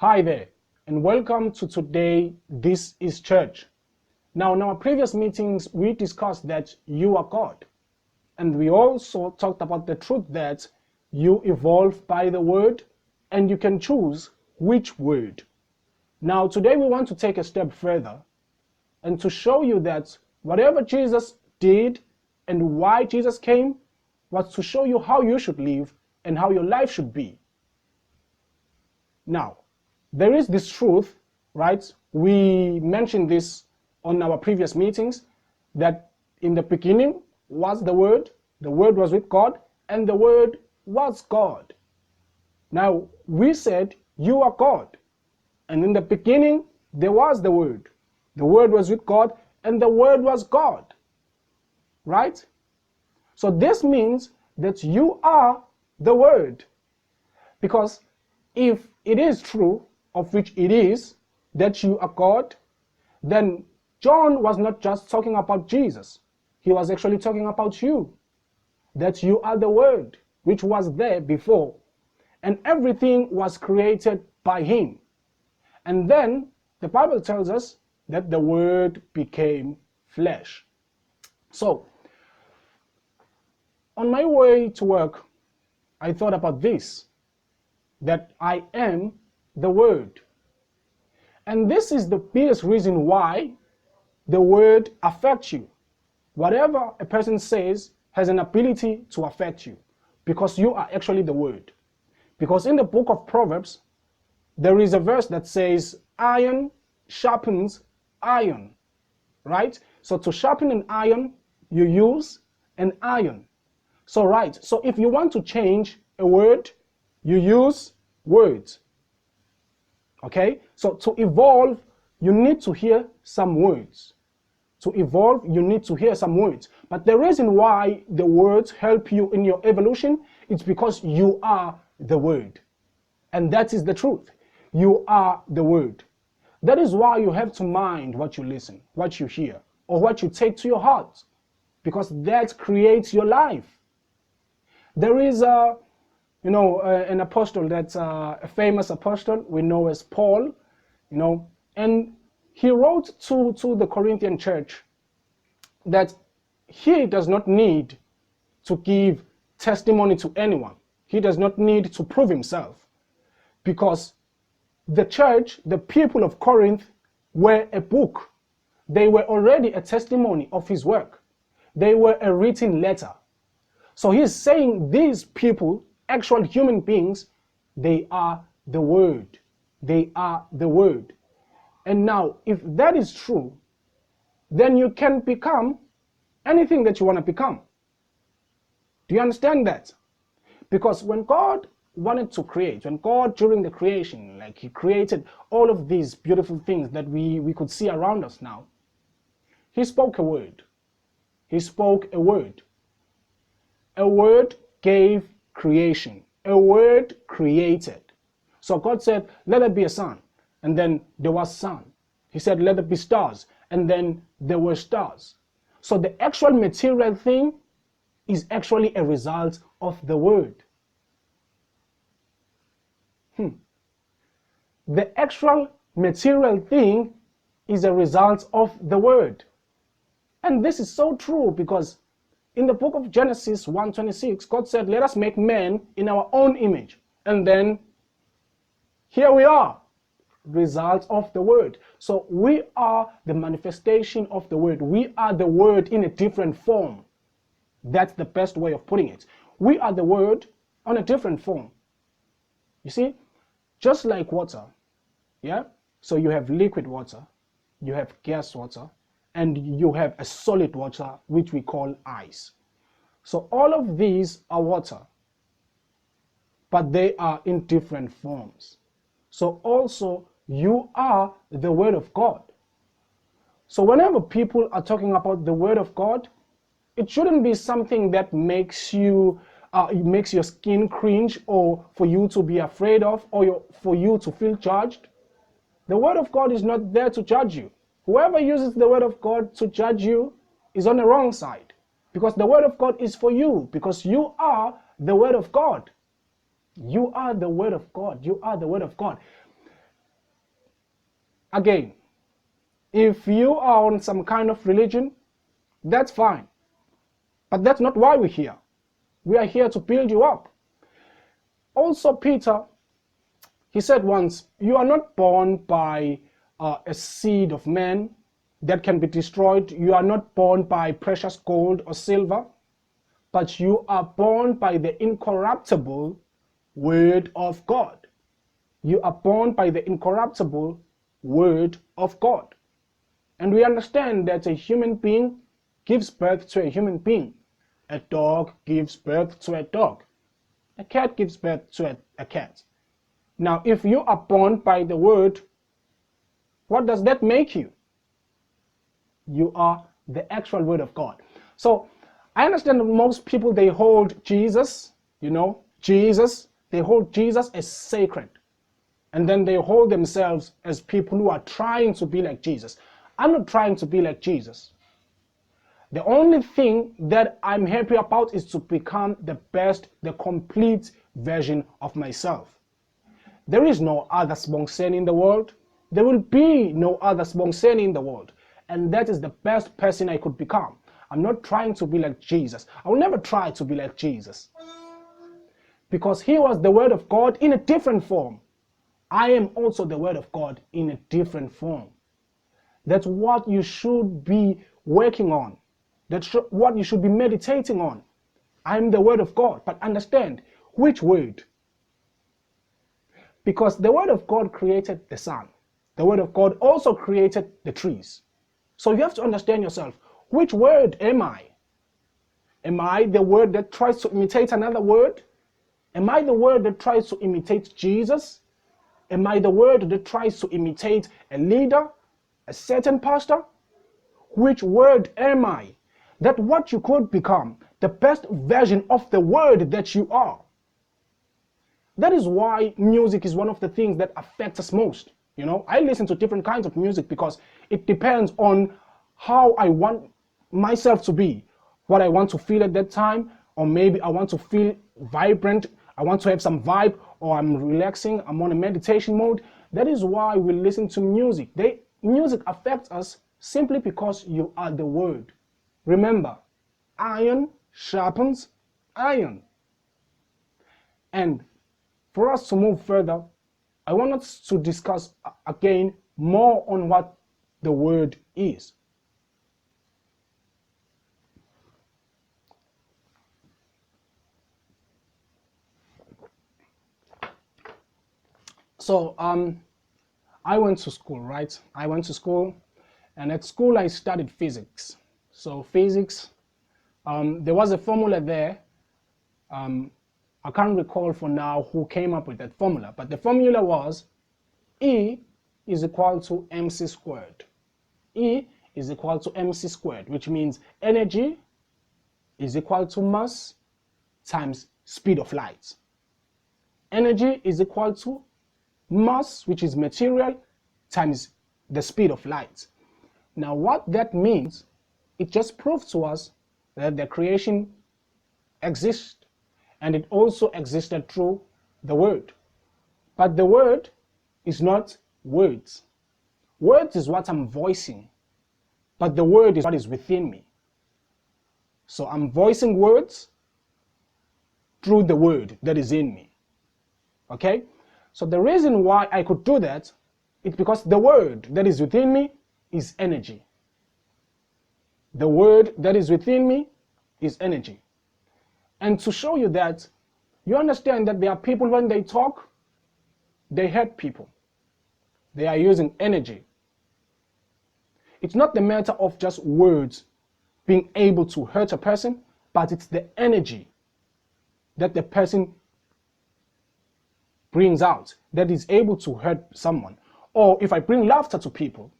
Hi there, and welcome to today. This is Church. Now, in our previous meetings, we discussed that you are God. And we also talked about the truth that you evolve by the word and you can choose which word. Now, today we want to take a step further and to show you that whatever Jesus did and why Jesus came was to show you how you should live and how your life should be. Now, there is this truth, right? We mentioned this on our previous meetings, that in the beginning was the Word was with God, and the Word was God. Now, we said, you are God. And in the beginning, there was the Word was with God, and the Word was God. Right? So this means that you are the Word. Because if it is true, of which it is, that you are God, then John was not just talking about Jesus. He was actually talking about you. That you are the Word, which was there before. And everything was created by Him. And then the Bible tells us that the Word became flesh. So, on my way to work, I thought about this, that I am the Word. And this is the biggest reason why the Word affects you. Whatever a person says has an ability to affect you, because you are actually the Word. Because in the book of Proverbs, there is a verse that says, iron sharpens iron, right? So to sharpen an iron, you use an iron. So if you want to change a word, you use words. Okay? So to evolve, you need to hear some words. To evolve, you need to hear some words. But the reason why the words help you in your evolution is because you are the Word. And that is the truth. You are the Word. That is why you have to mind what you listen, what you hear, or what you take to your heart, because that creates your life. There is an apostle that's a famous apostle we know as Paul, and he wrote to the Corinthian church that he does not need to give testimony to anyone. He does not need to prove himself, because the church, the people of Corinth, were a book. They were already a testimony of his work. They were a written letter. So he's saying these people, actual human beings, they are the Word. They are the Word. And now, if that is true, then you can become anything that you want to become. Do you understand that? Because when God wanted to create, when God during the creation, like He created all of these beautiful things that we could see around us now, He spoke a word. He spoke a word. A word gave creation. A word created. So God said, let there be a sun. And then there was sun. He said, let there be stars. And then there were stars. So the actual material thing is actually a result of the word. The actual material thing is a result of the word. And this is so true, because in the book of Genesis 1:26, God said, let us make man in our own image. And then here we are, result of the word. So we are the manifestation of the word. We are the word in a different form. That's the best way of putting it. We are the word on a different form. You see, just like water, yeah? So you have liquid water, you have gas water, and you have a solid water, which we call ice. So all of these are water, but they are in different forms. So also, you are the Word of God. So whenever people are talking about the Word of God, it shouldn't be something that makes your skin cringe, or for you to be afraid of, or for you to feel judged. The Word of God is not there to judge you. Whoever uses the Word of God to judge you is on the wrong side, because the Word of God is for you, because you are the Word of God. You are the Word of God. You are the Word of God. Again, if you are on some kind of religion, that's fine. But that's not why we're here. We are here to build you up. Also, Peter, he said once, you are not born by a seed of man that can be destroyed. You are not born by precious gold or silver, but you are born by the incorruptible word of God. You are born by the incorruptible word of God. And we understand that a human being gives birth to a human being. A dog gives birth to a dog. A cat gives birth to a cat. Now, if you are born by the word, what does that make you? You are the actual word of God. So I understand that most people, they hold Jesus, they hold Jesus as sacred. And then they hold themselves as people who are trying to be like Jesus. I'm not trying to be like Jesus. The only thing that I'm happy about is to become the best, the complete version of myself. There is no other Sbongsen in the world. There will be no other Sbongsen in the world. And that is the best person I could become. I'm not trying to be like Jesus. I will never try to be like Jesus. Because he was the word of God in a different form. I am also the word of God in a different form. That's what you should be working on. That's what you should be meditating on. I'm the word of God, but understand which word. Because the word of God created the sun. The word of God also created the trees. So you have to understand yourself. Which word am I? Am I the word that tries to imitate another word? Am I the word that tries to imitate Jesus? Am I the word that tries to imitate a leader, a certain pastor? Which word am I? That what you could become, the best version of the word that you are. That is why music is one of the things that affects us most. I listen to different kinds of music because it depends on how I want myself to be, what I want to feel at that time, or maybe I want to feel vibrant, I want to have some vibe, or I'm relaxing, I'm on a meditation mode. That is why we listen to music. Music affects us simply because you are the word. Remember, iron sharpens iron. And for us to move further, I want us to discuss again more on what the word is. So I went to school, right? I went to school, and at school I studied physics. So physics, there was a formula there. I can't recall for now who came up with that formula, but the formula was E is equal to mc squared. E is equal to mc squared, which means energy is equal to mass times speed of light. Energy is equal to mass, which is material, times the speed of light. Now what that means, it just proves to us that the creation exists, and it also existed through the word. But the word is not words. Words is what I'm voicing, but the word is what is within me. So I'm voicing words through the word that is in me. Okay? So the reason why I could do that is because the word that is within me is energy. The word that is within me is energy. And to show you that, you understand that there are people, when they talk, they hurt people. They are using energy. It's not the matter of just words being able to hurt a person, but it's the energy that the person brings out that is able to hurt someone. Or if I bring laughter to people,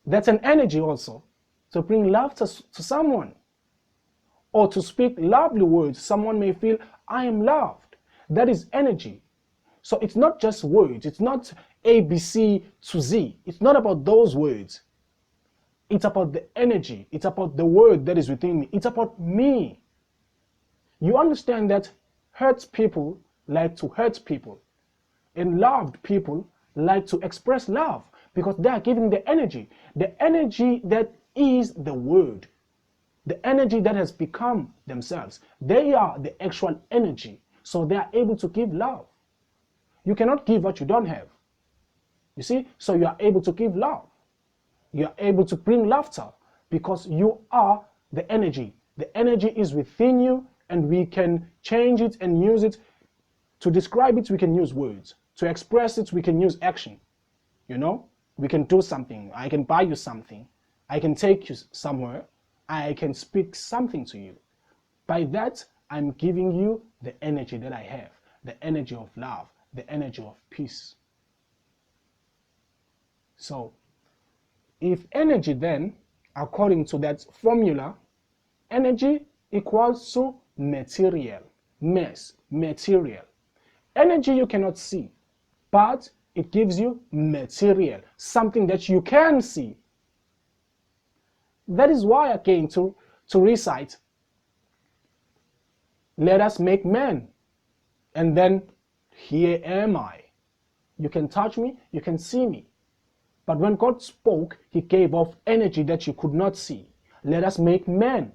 that's an energy also, to bring laughter to someone. Or to speak lovely words, someone may feel, I am loved. That is energy. So it's not just words. It's not A, B, C to Z. It's not about those words. It's about the energy. It's about the word that is within me. It's about me. You understand that hurt people like to hurt people, and loved people like to express love. because they are giving the energy that is the word, the energy that has become themselves. They are the actual energy, so they are able to give love. You cannot give what you don't have. You see, so you are able to give love. You are able to bring laughter because you are the energy. The energy is within you, and we can change it and use it. To describe it, we can use words. To express it, we can use action. You know, we can do something. I can buy you something. I can take you somewhere. I can speak something to you. By that, I'm giving you the energy that I have, the energy of love, the energy of peace. So, if energy then, according to that formula, energy equals to material, material. Energy you cannot see, but it gives you material, something that you can see. That is why, again, to recite, let us make man, and then here am I. You can touch me, you can see me. But when God spoke, he gave off energy that you could not see. Let us make man.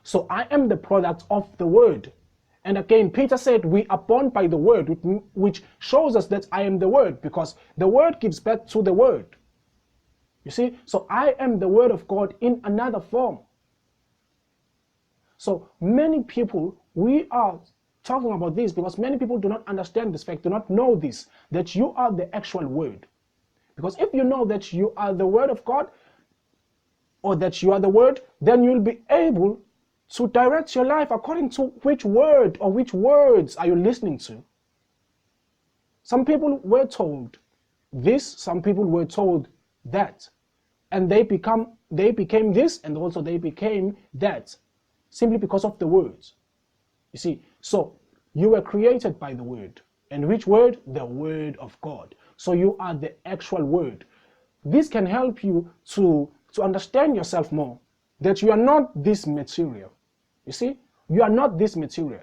So I am the product of the word. And again, Peter said, we are born by the word, which shows us that I am the word, because the word gives birth to the word. You see, so I am the word of God in another form. So many people, we are talking about this because many people do not understand this fact, do not know this, that you are the actual word. Because if you know that you are the word of God, or that you are the word, then you'll be able to direct your life according to which word or which words are you listening to. Some people were told this, some people were told that, and they became this, and also they became that, simply because of the words. You see, so you were created by the word. And which word? The word of God. So you are the actual word. This can help you to understand yourself more, that you are not this material. You see, you are not this material.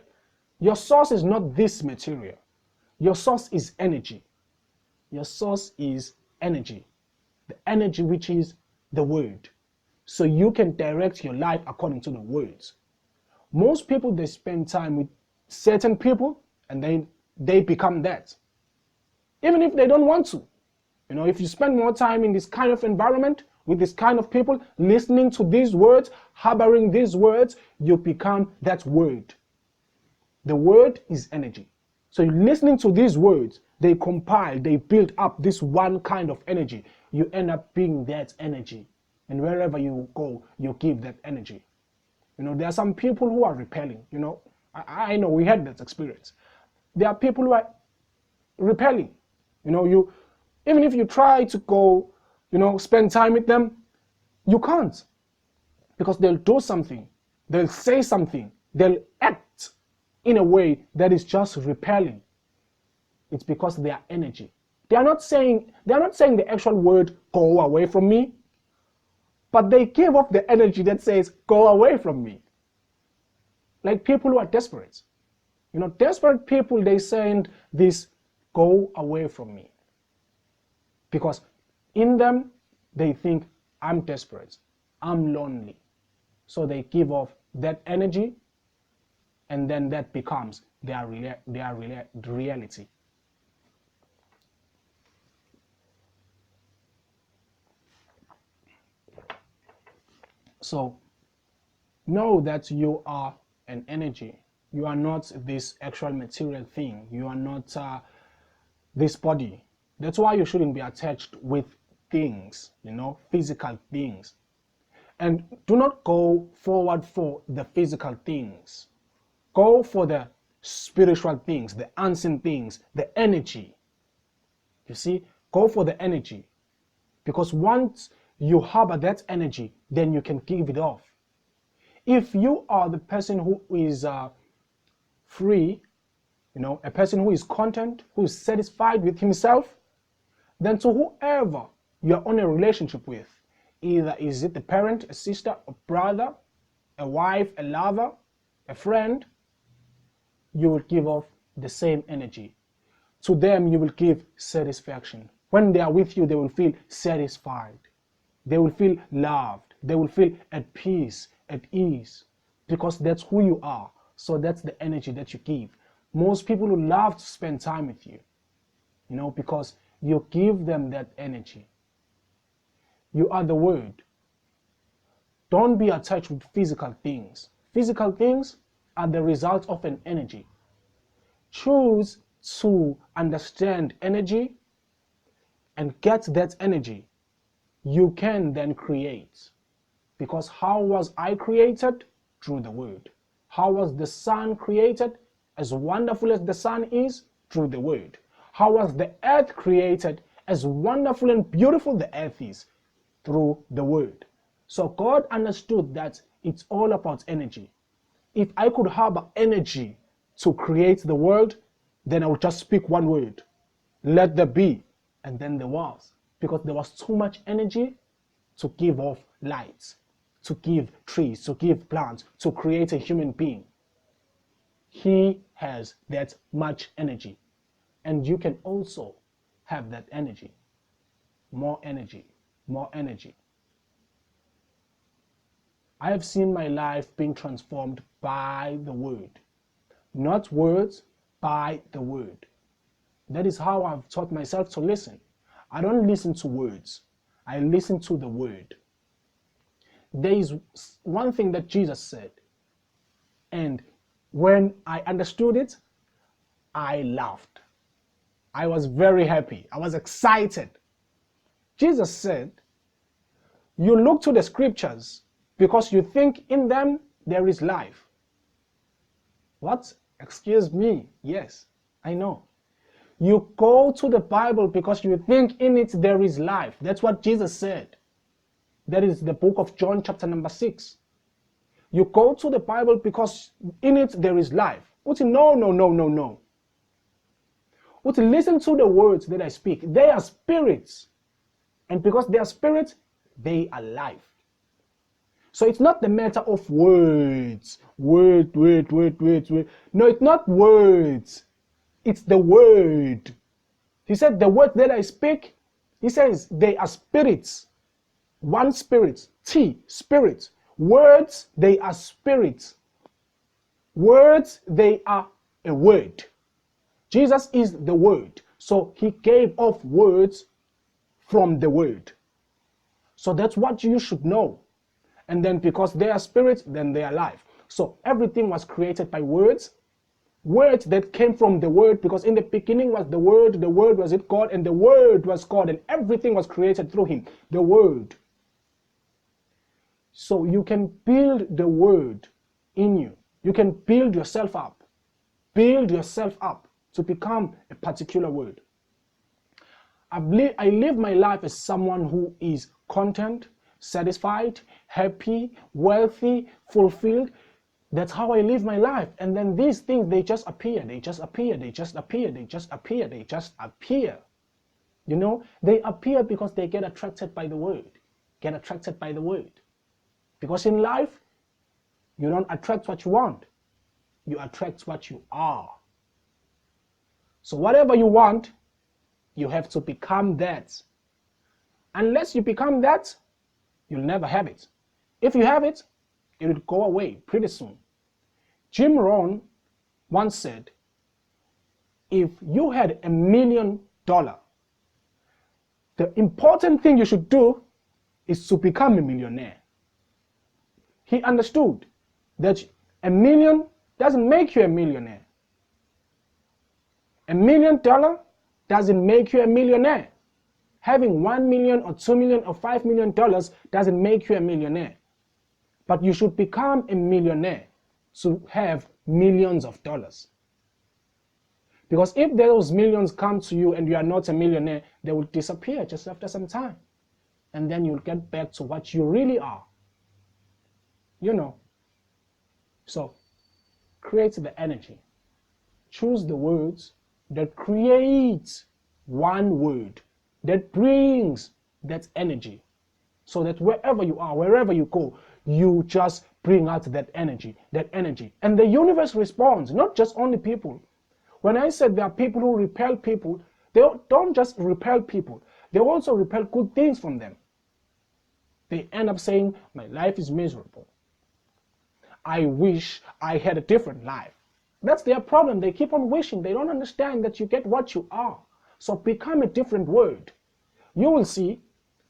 Your source is not this material. Your source is energy. Your source is energy. The energy which is the word. So you can direct your life according to the words. Most people, they spend time with certain people and they become that. Even if they don't want to. You know, if you spend more time in this kind of environment, with this kind of people, listening to these words, harboring these words, you become that word. The word is energy. So you're listening to these words, they compile, they build up this one kind of energy. You end up being that energy. And wherever you go, you give that energy. You know, there are some people who are repelling, you know. I know we had that experience. There are people who are repelling. You know, even if you try to go, you know, spend time with them, you can't. Because they'll do something, they'll say something, they'll act in a way that is just repelling. It's because they are energy. They are not saying the actual word, go away from me, but they give off the energy that says, go away from me. Like people who are desperate. You know, desperate people, they send this, go away from me. Because in them, they think, I'm desperate, I'm lonely. So they give off that energy, and then that becomes their reality. So know that you are an energy. You are not this actual material thing. You are not this body. That's why you shouldn't be attached with things, you know, physical things. And do not go forward for the physical things. Go for the spiritual things, the unseen things, the energy. You see, go for the energy. Because once you harbor that energy, then you can give it off. If you are the person who is free, you know, a person who is content, who is satisfied with himself, then to whoever you're on a relationship with, either is it the parent, a sister, a brother, a wife, a lover, a friend, you will give off the same energy. To them, you will give satisfaction. When they are with you, they will feel satisfied. They will feel loved. They will feel at peace, at ease, because that's who you are. So that's the energy that you give. Most people will love to spend time with you, because you give them that energy. You are the word. Don't be attached with physical things. Physical things are the result of an energy. Choose to understand energy and get that energy. You can then create. Because how was I created? Through the word. How was the sun created? As wonderful as the sun is, through the word. How was the earth created? As wonderful and beautiful the earth is, through the word. So God understood that it's all about energy. If I could have energy to create the world, then I would just speak one word. Let there be. And then there was. Because there was too much energy to give off lights, to give trees, to give plants, to create a human being. He has that much energy. And you can also have that energy. More energy. More energy. I have seen my life being transformed by the word. Not words, by the word. That is how I've taught myself to listen. I don't listen to words. I listen to the word. There is one thing that Jesus said, and when I understood it, I laughed. I was very happy. I was excited. Jesus said, you look to the scriptures because you think in them there is life. What? Excuse me. Yes, I know. You go to the Bible because you think in it there is life. That's what Jesus said. That is the book of John chapter number 6. You go to the Bible because in it there is life. No. Listen to the words that I speak. They are spirits. And because they are spirits, they are life. So it's not the matter of words. Word. No, it's not words. It's the word. He said the words that I speak, he says they are spirits. One spirit, spirit. Words, they are spirits. Words, they are a word. Jesus is the word. So he gave off words from the word. So that's what you should know. And then because they are spirits, then they are life. So everything was created by words. Words that came from the word, because in the beginning was the word was it God, and the word was God, and everything was created through him, the word. So you can build the word in you. You can build yourself up. Build yourself up to become a particular word. I live my life as someone who is content, satisfied, happy, wealthy, fulfilled. That's how I live my life. And then these things, they just appear. They just appear. They just appear. They just appear. They just appear. They appear because they get attracted by the word. Get attracted by the word. Because in life, you don't attract what you want. You attract what you are. So whatever you want, you have to become that. Unless you become that, you'll never have it. If you have it, it will go away pretty soon. Jim Rohn once said, if you had $1 million, the important thing you should do is to become a millionaire. He understood that $1 million doesn't make you a millionaire. $1 million doesn't make you a millionaire. Having $1 million or $2 million or $5 million doesn't make you a millionaire. But you should become a millionaire to have millions of dollars. Because if those millions come to you and you are not a millionaire, they will disappear just after some time. And then you'll get back to what you really are. So create the energy. Choose the words that create one word that brings that energy. So that wherever you are, wherever you go, you just bring out that energy. And the universe responds, not just only people. When I said there are people who repel people, They don't just repel people, they also repel good things from them. They end up saying, my life is miserable. I wish I had a different life. That's their problem. They keep on wishing. They don't understand that you get what you are. So become a different word. You will see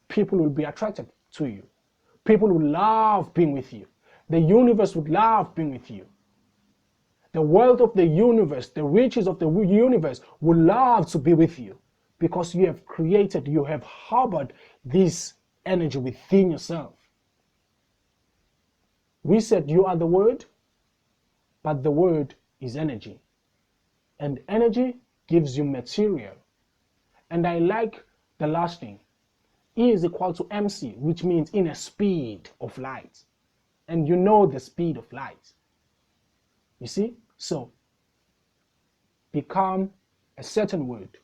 people will be attracted to you. People will love being with you. The universe would love being with you. The wealth of the universe, the riches of the universe will love to be with you because you have created, you have harbored this energy within yourself. We said you are the word, but the word is energy. And energy gives you material. And I like the last thing. E is equal to mc, which means in a speed of light. And you know the speed of light. You see? So, become a certain word.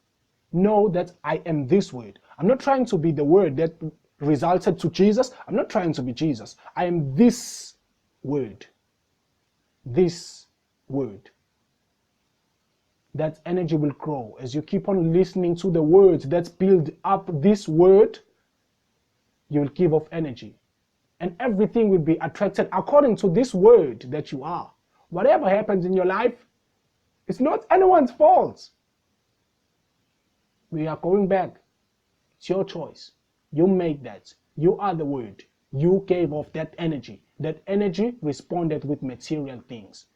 Know that I am this word. I'm not trying to be the word that resulted to Jesus. I'm not trying to be Jesus. I am this word. This word. That energy will grow as you keep on listening to the words that build up this word. You will give off energy, and everything will be attracted according to this word that you are. Whatever happens in your life, it's not anyone's fault. We are going back. It's your choice. You made that. You are the word. You gave off that energy. That energy responded with material things.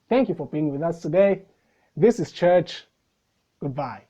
Thank you for being with us today. This is Church. Goodbye.